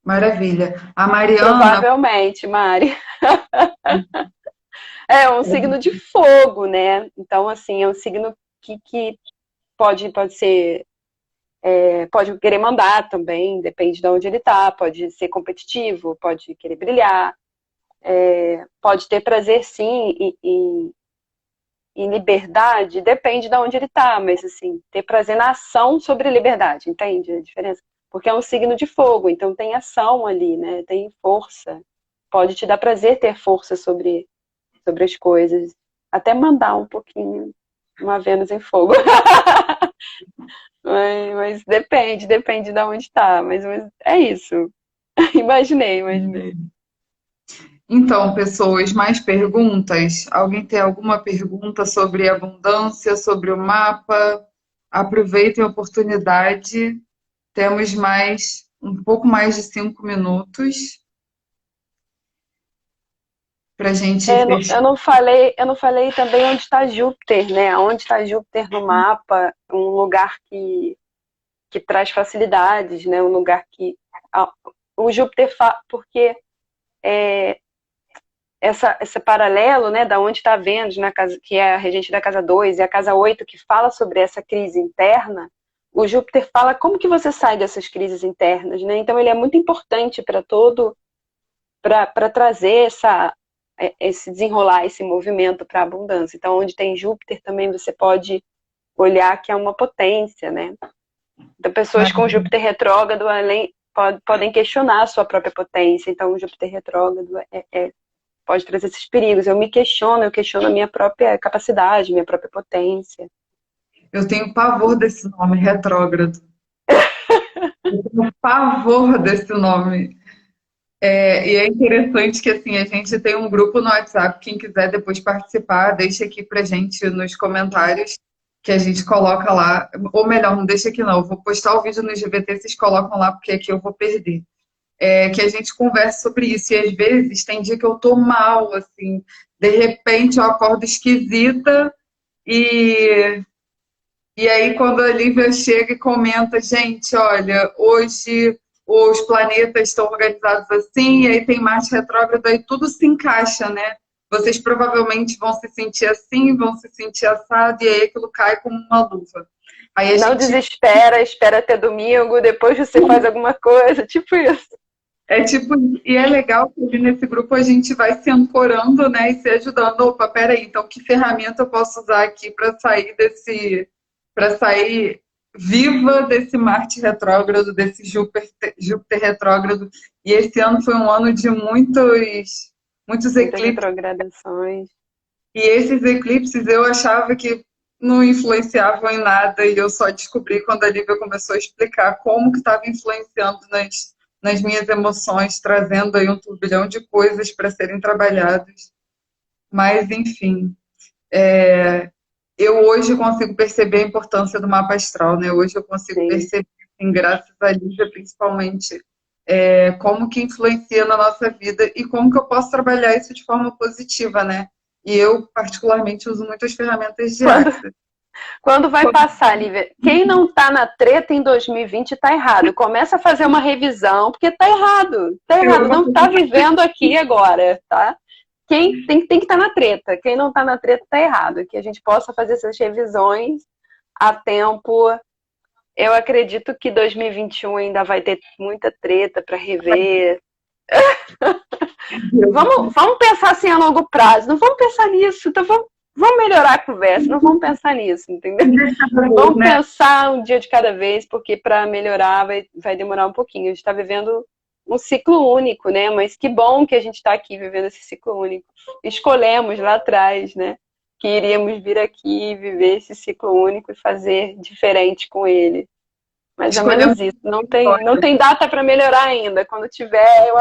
Maravilha. A Mariana,
Provavelmente, Mari. É um signo de fogo, né? Então, assim, é um signo que pode ser, pode querer mandar também, depende de onde ele tá, pode ser competitivo, pode querer brilhar, pode ter prazer sim em liberdade, depende de onde ele tá, mas assim, ter prazer na ação sobre liberdade, entende a diferença? Porque é um signo de fogo, então tem ação ali, né? Tem força. Pode te dar prazer ter força sobre as coisas. Até mandar um pouquinho uma Vênus em fogo. mas depende de onde tá. Mas é isso. Imaginei.
então, pessoas, mais perguntas? Alguém tem alguma pergunta sobre abundância, sobre o mapa? Aproveitem a oportunidade. Temos um pouco mais de 5 minutos para a gente fechar.
Eu não falei também onde está Júpiter, né? Onde está Júpiter no mapa, um lugar que traz facilidades, né? Um lugar que o Júpiter porque esse paralelo, né, da onde está Vênus, na casa, que é a regente da casa 2 e a casa 8 que fala sobre essa crise interna, o Júpiter fala como que você sai dessas crises internas, né? Então ele é muito importante para trazer esse desenrolar, esse movimento para a abundância. Então, onde tem Júpiter também você pode olhar que é uma potência, né? Então, pessoas com Júpiter retrógrado podem questionar a sua própria potência. Então, o Júpiter retrógrado pode trazer esses perigos. Eu questiono a minha própria capacidade, minha própria potência.
Eu tenho pavor desse nome, retrógrado. Eu tenho pavor desse nome. E é interessante que assim, a gente tem um grupo no WhatsApp, quem quiser depois participar, deixa aqui pra gente nos comentários que a gente coloca lá. Ou melhor, não deixa aqui não, eu vou postar o vídeo no GBT, vocês colocam lá, porque aqui eu vou perder. Que a gente conversa sobre isso. E às vezes tem dia que eu tô mal, assim, de repente eu acordo esquisita e aí quando a Lívia chega e comenta, gente, olha, hoje os planetas estão organizados assim, e aí tem Marte retrógrado, aí tudo se encaixa, né? Vocês provavelmente vão se sentir assim, vão se sentir assado, e aí aquilo cai como uma luva. Aí
Não desespera, espera até domingo, depois você faz alguma coisa, tipo isso.
E é legal que nesse grupo a gente vai se ancorando, né, e se ajudando. Opa, peraí, então que ferramenta eu posso usar aqui para sair viva desse Marte retrógrado, desse Júpiter retrógrado. E esse ano foi um ano de muitos eclipses.
Retrogradações.
E esses eclipses eu achava que não influenciavam em nada, e eu só descobri quando a Lívia começou a explicar como que estava influenciando nas minhas emoções, trazendo aí um turbilhão de coisas para serem trabalhadas. Mas, enfim, eu hoje consigo perceber a importância do mapa astral, né? Hoje eu consigo perceber, assim, graças a Lívia, principalmente, como que influencia na nossa vida e como que eu posso trabalhar isso de forma positiva, né? E eu, particularmente, uso muitas ferramentas de
Quando,
Axis.
quando vai passar, Lívia? Quem não tá na treta em 2020 tá errado. Começa a fazer uma revisão, porque tá errado. Tá errado, não tá vivendo aqui agora, tá? Quem tem que estar na treta. Quem não tá na treta tá errado. Que a gente possa fazer essas revisões a tempo. Eu acredito que 2021 ainda vai ter muita treta para rever. Vamos pensar assim a longo prazo. Não vamos pensar nisso. Então vamos melhorar a conversa. Não vamos pensar nisso, entendeu? Vamos pensar um dia de cada vez, porque para melhorar vai demorar um pouquinho. A gente está vivendo um ciclo único, né? Mas que bom que a gente está aqui vivendo esse ciclo único. Escolhemos lá atrás, né? Que iríamos vir aqui viver esse ciclo único e fazer diferente com ele. Mais ou menos isso. Não tem data para melhorar ainda. Quando tiver, eu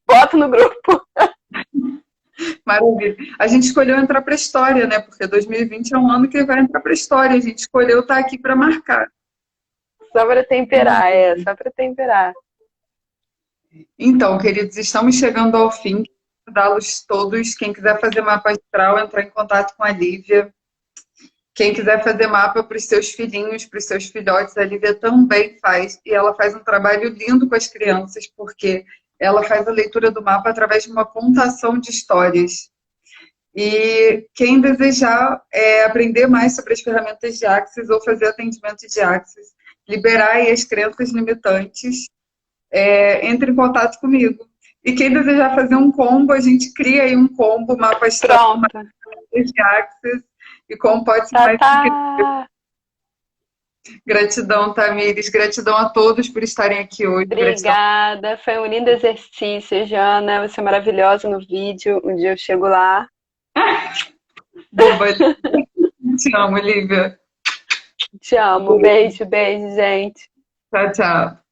boto no grupo.
Maravilha. A gente escolheu entrar para a história, né? Porque 2020 é um ano que vai entrar para a história. A gente escolheu estar aqui para marcar.
Só para temperar, só para temperar.
Então, queridos, estamos chegando ao fim. Convidá-los todos. Quem quiser fazer mapa astral, entrar em contato com a Lívia. Quem quiser fazer mapa para os seus filhinhos, para os seus filhotes, a Lívia também faz. E ela faz um trabalho lindo com as crianças, porque ela faz a leitura do mapa através de uma contação de histórias. E quem desejar aprender mais sobre as ferramentas de Axis ou fazer atendimento de Axis, liberar aí as crenças limitantes, entre em contato comigo. E quem desejar fazer um combo, a gente cria aí um combo, mapa astral, de Axis, e como pode ser mais incrível. Gratidão, Tamires. Gratidão a todos por estarem aqui hoje.
Obrigada. Gratidão. Foi um lindo exercício, Jana. Você é maravilhosa no vídeo. Um dia eu chego lá.
Boba. Te amo, Lívia.
Te amo. Beijo, beijo, gente.
Tchau, tchau.